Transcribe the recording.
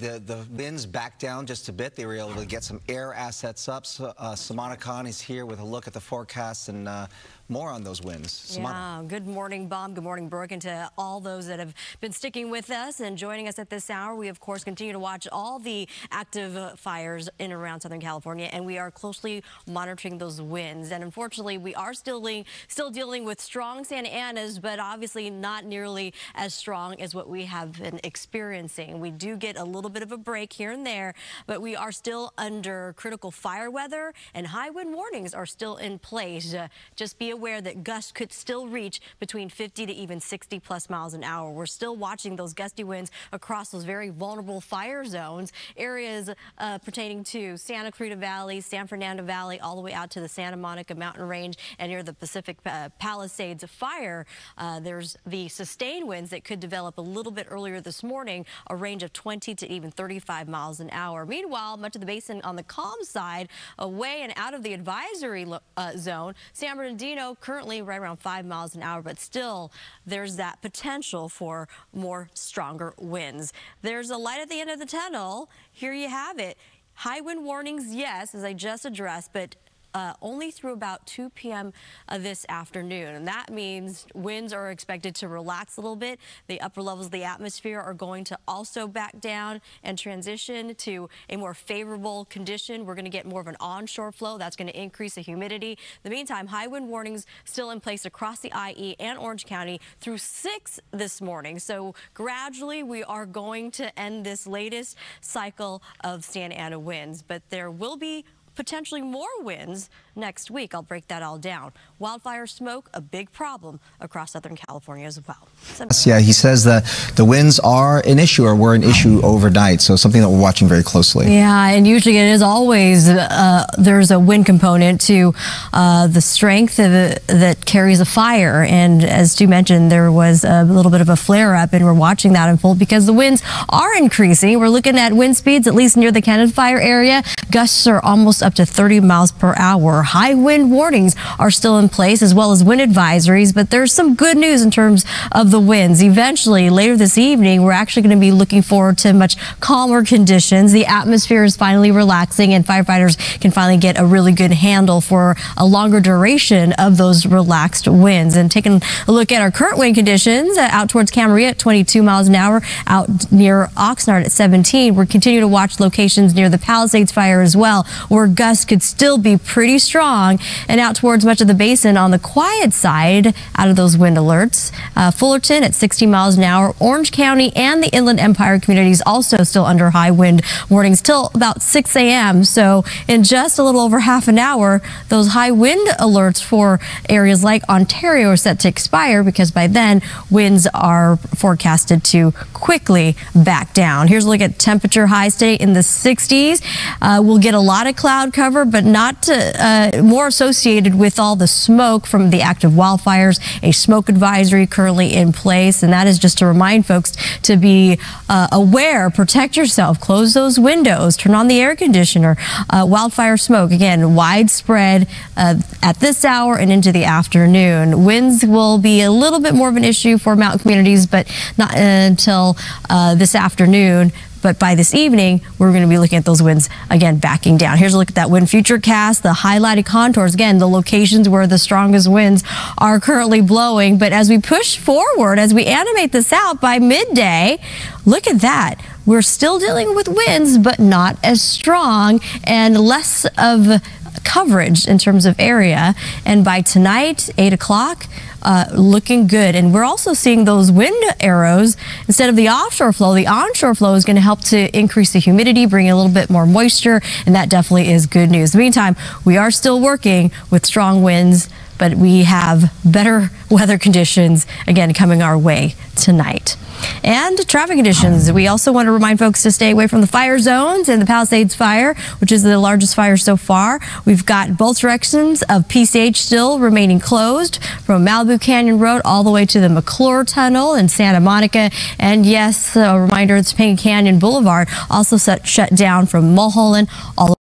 The winds back down just a bit. They were able to get some air assets up. So, Soumada Khan is here with a look at the forecast and more on those winds. Soumada. Yeah, good morning, Bob. Good morning, Brooke, and to all those that have been sticking with us and joining us at this hour. We, of course, continue to watch all the active fires in and around Southern California, and we are closely monitoring those winds. And unfortunately, we are still dealing with strong Santa Anas, but obviously not nearly as strong as what we have been experiencing. We do get a little bit of a break here and there, but we are still under critical fire weather, and high wind warnings are still in place. Just be aware that gusts could still reach between 50 to even 60+ miles an hour. We're still watching those gusty winds across those very vulnerable fire zones, areas pertaining to Santa Clarita Valley, San Fernando Valley, all the way out to the Santa Monica Mountain Range and near the Pacific Palisades fire. There's the sustained winds that could develop a little bit earlier this morning, a range of 20 to even 35 miles an hour. Meanwhile, much of the basin on the calm side, away and out of the advisory zone, San Bernardino currently right around 5 miles an hour, but still there's that potential for more stronger winds. There's a light at the end of the tunnel. Here you have it. High wind warnings, yes, as I just addressed, but only through about 2 p.m. This afternoon. And that means winds are expected to relax a little bit. The upper levels of the atmosphere are going to also back down and transition to a more favorable condition. We're going to get more of an onshore flow. That's going to increase the humidity. In the meantime, high wind warnings still in place across the IE and Orange County through 6 this morning. So gradually we are going to end this latest cycle of Santa Ana winds, but there will be potentially more winds next week. I'll break that all down. Wildfire smoke, a big problem across Southern California as well. Yeah, he says that the winds are an issue or were an issue overnight, so something that we're watching very closely. Yeah, and usually it is always, there's a wind component to the strength that carries a fire. And as Stu mentioned, there was a little bit of a flare-up, and we're watching that unfold because the winds are increasing. We're looking at wind speeds, at least near the Cannon Fire area. Gusts are almost up to 30 miles per hour. High wind warnings are still in place, as well as wind advisories, but there's some good news in terms of the winds. Eventually, later this evening, we're actually going to be looking forward to much calmer conditions. The atmosphere is finally relaxing, and firefighters can finally get a really good handle for a longer duration of those relaxed winds. And taking a look at our current wind conditions, out towards Camarillo at 22 miles an hour, out near Oxnard at 17. We're continuing to watch locations near the Palisades fire as well, where gusts could still be pretty strong, and out towards much of the basin on the quiet side out of those wind alerts. Fullerton at 60 miles an hour. Orange County and the Inland Empire communities also still under high wind warnings till about 6 a.m. So in just a little over half an hour, those high wind alerts for areas like Ontario are set to expire, because by then winds are forecasted to quickly back down. Here's a look at temperature highs today in the 60s. We'll get a lot of cloud cover, but not more associated with all the smoke from the active wildfires. A smoke advisory currently in place, and that is just to remind folks to be aware, protect yourself, close those windows, turn on the air conditioner. Wildfire smoke, again, widespread at this hour and into the afternoon. Winds will be a little bit more of an issue for mountain communities, but not until this afternoon. But by this evening, we're going to be looking at those winds again backing down. Here's a look at that wind future cast, the highlighted contours. Again, the locations where the strongest winds are currently blowing. But as we push forward, as we animate this out by midday, look at that. We're still dealing with winds, but not as strong and less of coverage in terms of area. And by tonight, 8 o'clock, looking good. And we're also seeing those wind arrows. Instead of the offshore flow, the onshore flow is going to help to increase the humidity, bring a little bit more moisture, and that definitely is good news. In the meantime, we are still working with strong winds, but we have better weather conditions, again, coming our way tonight. And traffic conditions. We also want to remind folks to stay away from the fire zones and the Palisades fire, which is the largest fire so far. We've got both directions of PCH still remaining closed, from Malibu Canyon Road all the way to the McClure Tunnel in Santa Monica. And yes, a reminder, it's Topanga Canyon Boulevard also shut down from Mulholland all